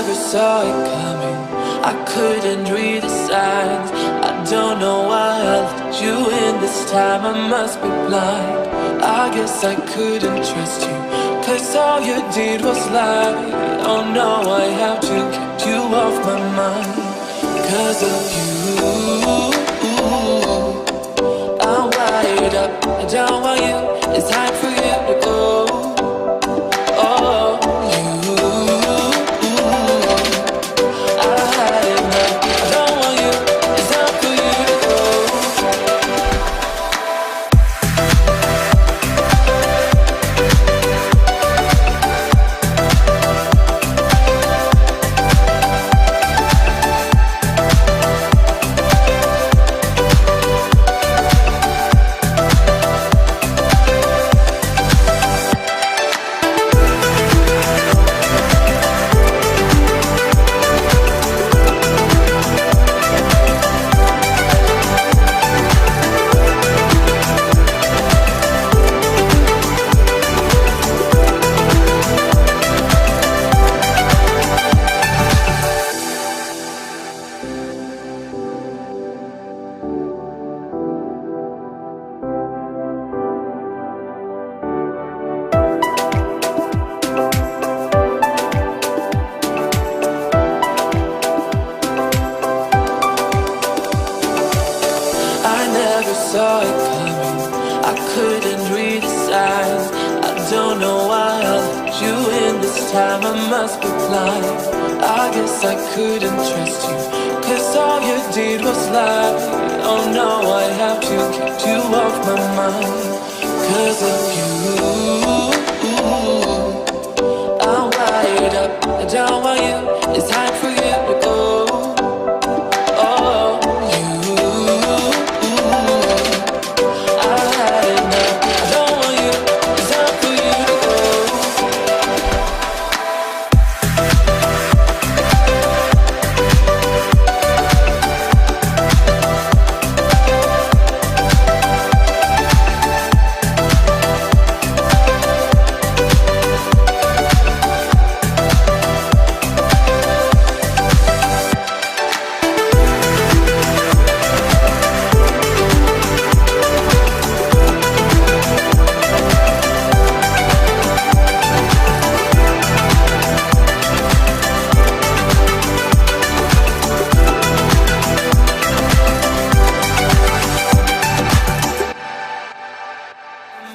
never saw it coming. I couldn't read the signs. I don't know why I let you in this time. I must be blind. I guess I couldn't trust you, 'cause all you did was lie. Oh no, I have to keep you off my mind. 'Cause of you, I'm wired up. I don't want you, it's time for you to go. time I must be blind. I guess I couldn't trust you, 'cause all you did was lie. Oh no, I have to get you off my mind. 'Cause of you, I'm wired up. I don't want you, it's time for you to go. Oh, you, I had enough. I don't want you, it's time for you to go.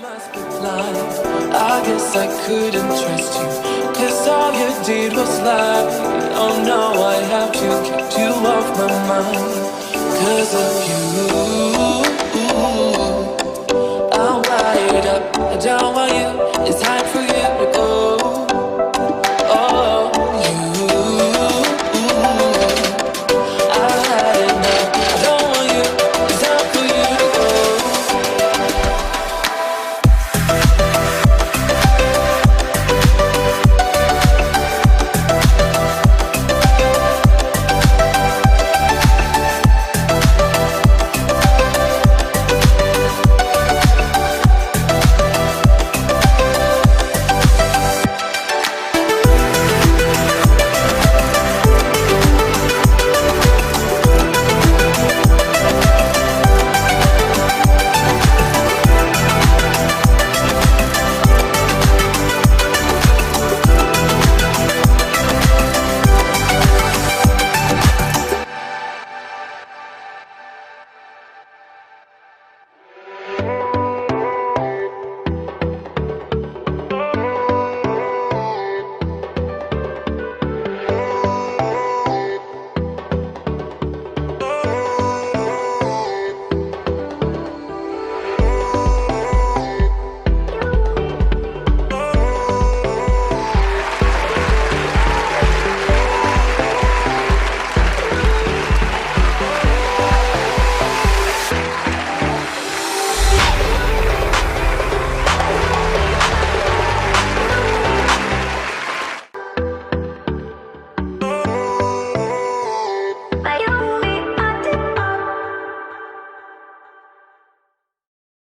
Must be blind. I guess I couldn't trust you, 'cause all you did was lie. Oh no, I have to get you off my mind. 'Cause of you,